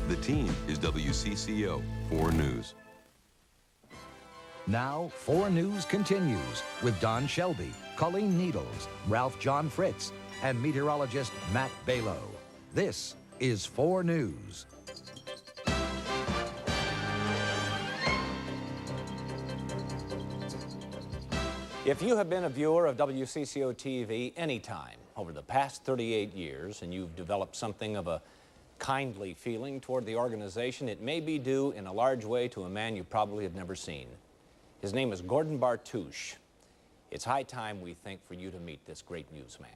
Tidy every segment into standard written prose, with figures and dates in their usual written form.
The team is WCCO 4 News. Now, 4 News continues with Don Shelby, Colleen Needles, Ralph John Fritz, and meteorologist Matt Balow. This is 4 News. If you have been a viewer of WCCO TV anytime over the past 38 years and you've developed something of a kindly feeling toward the organization, it may be due in a large way to a man you probably have never seen. His name is Gordy Bartusch. It's high time, we think, for you to meet this great newsman.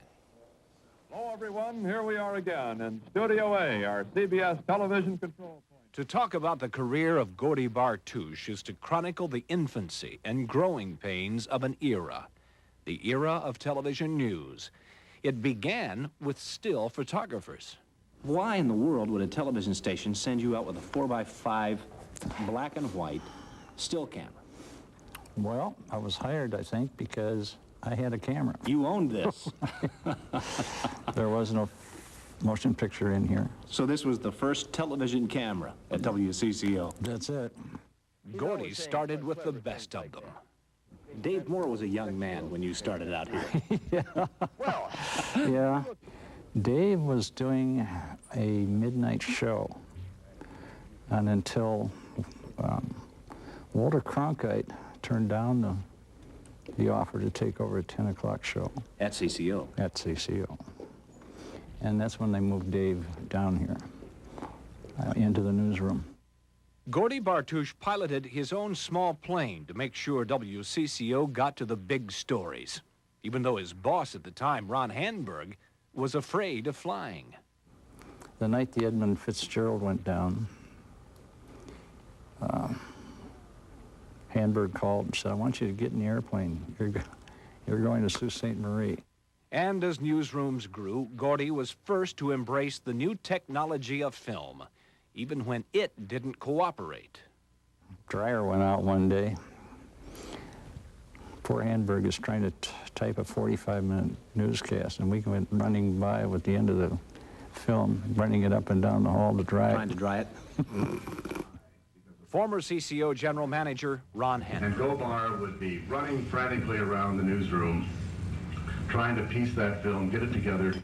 Hello, everyone. Here we are again in Studio A, our CBS television control point. To talk about the career of Gordy Bartusch is to chronicle the infancy and growing pains of an era, the era of television news. It began with still photographers. Why in the world would a television station send you out with a 4x5 black and white still camera? Well, I was hired, I think, because I had a camera. You owned this. There was no motion picture in here. So this was the first television camera at WCCO. That's it. Gordy started with the best of them. Dave Moore was a young man when you started out here. Yeah. Dave was doing a midnight show, and until Walter Cronkite turned down the offer to take over a 10 o'clock show. At CCO. At CCO. And that's when they moved Dave down here into the newsroom. Gordy Bartusch piloted his own small plane to make sure WCCO got to the big stories, even though his boss at the time, Ron Handberg, was afraid of flying. The night the Edmund Fitzgerald went down, Handberg called and said, "I want you to get in the airplane. You're going to Sault Ste. Marie." And as newsrooms grew, Gordy was first to embrace the new technology of film, even when it didn't cooperate. Dryer went out one day. Poor Handberg is trying to type a 45-minute newscast, and we went running by with the end of the film, running it up and down the hall to dry it. Trying to dry it. Former CCO General Manager Ron Handberg. And Gobar would be running frantically around the newsroom, trying to piece that film, get it together.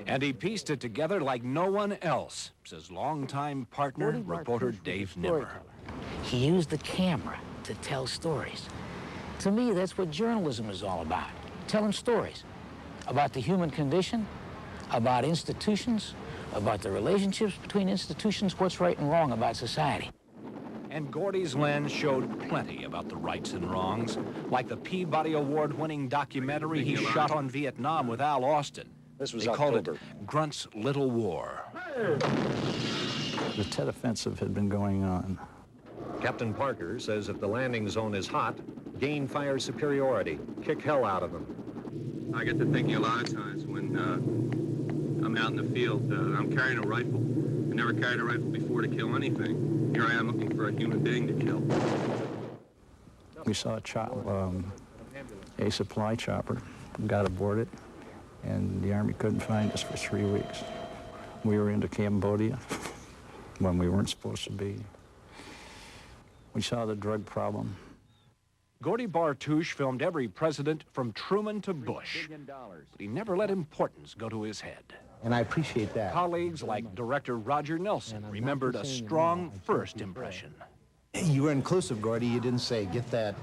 And he pieced it together like no one else, says longtime partner, reporter Dave Nimmer. He used the camera to tell stories. To me, that's what journalism is all about, telling stories about the human condition, about institutions, about the relationships between institutions, what's right and wrong about society. And Gordy's lens showed plenty about the rights and wrongs, like the Peabody Award-winning documentary he shot on Vietnam with Al Austin. This was They called it Grunt's Little War. The Tet Offensive had been going on. Captain Parker says if the landing zone is hot, gain fire superiority, kick hell out of them. I get to thinking a lot of times when I'm out in the field, I'm carrying a rifle. I never carried a rifle before to kill anything. Here I am looking for a human being to kill. We saw a supply chopper, got aboard it, and the Army couldn't find us for 3 weeks. We were into Cambodia when we weren't supposed to be. We saw the drug problem. Gordy Bartusch filmed every president from Truman to Bush, but he never let importance go to his head. And I appreciate that. Colleagues like director Roger Nelson remembered a strong first impression. You were inclusive, Gordy. You didn't say, get that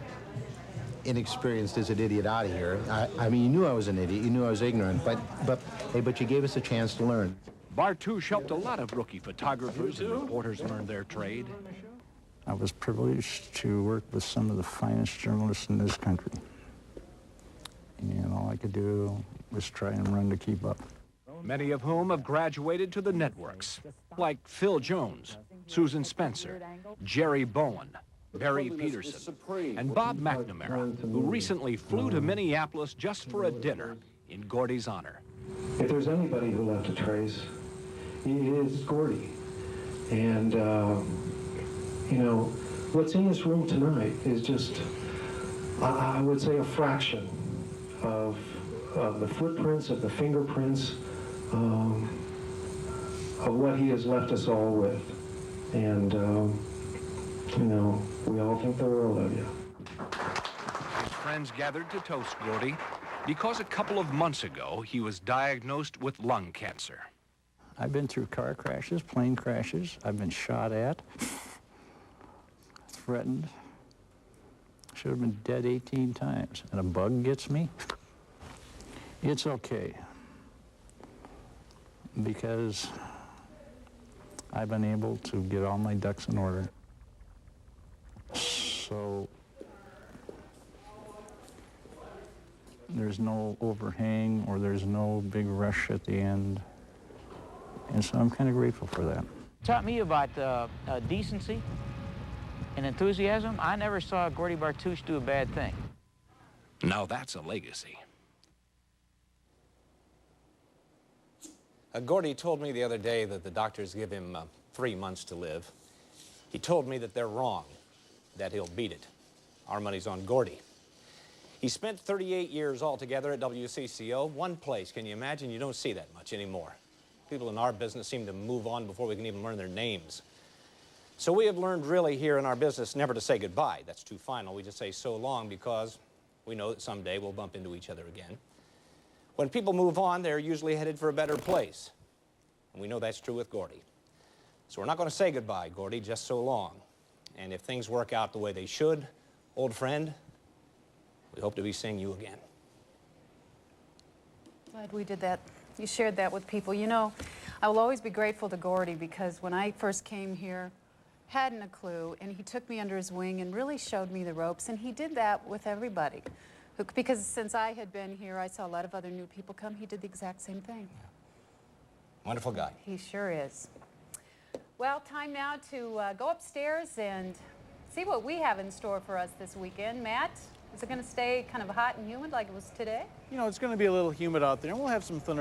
inexperienced as an idiot out of here. I mean, you knew I was an idiot. You knew I was ignorant, but you gave us a chance to learn. Bartusch helped a lot of rookie photographers and reporters learn their trade. I was privileged to work with some of the finest journalists in this country. And all I could do was try and run to keep up. Many of whom have graduated to the networks, like Phil Jones, Susan Spencer, Jerry Bowen, Barry Peterson, and Bob McNamara, who recently flew to Minneapolis just for a dinner in Gordy's honor. If there's anybody who left a trace, it is Gordy. And, you know, what's in this room tonight is just, I would say, a fraction of the footprints, of the fingerprints, what he has left us all with. And, you know, we all think the world of you. His friends gathered to toast Gordy because a couple of months ago he was diagnosed with lung cancer. I've been through car crashes, plane crashes. I've been shot at, threatened. Should have been dead 18 times. And a bug gets me. It's okay. Because I've been able to get all my ducks in order. So there's no overhang or there's no big rush at the end. And so I'm kind of grateful for that. Taught me about decency and enthusiasm. I never saw Gordy Bartusch do a bad thing. Now that's a legacy. Gordy told me the other day that the doctors give him 3 months to live. He told me that they're wrong, that he'll beat it. Our money's on Gordy. He spent 38 years altogether at WCCO. One place, can you imagine? You don't see that much anymore. People in our business seem to move on before we can even learn their names. So we have learned really here in our business never to say goodbye. That's too final. We just say so long because we know that someday we'll bump into each other again. When people move on, they're usually headed for a better place. And we know that's true with Gordy. So we're not going to say goodbye, Gordy, just so long. And if things work out the way they should, old friend, we hope to be seeing you again. Glad we did that. You shared that with people. You know, I will always be grateful to Gordy because when I first came here, hadn't a clue, and he took me under his wing and really showed me the ropes, and he did that with everybody. Because since I had been here, I saw a lot of other new people come. He did the exact same thing. Yeah. Wonderful guy. He sure is. Well, time now to go upstairs and see what we have in store for us this weekend. Matt, is it going to stay kind of hot and humid like it was today? You know, it's going to be a little humid out there, and we'll have some thunder.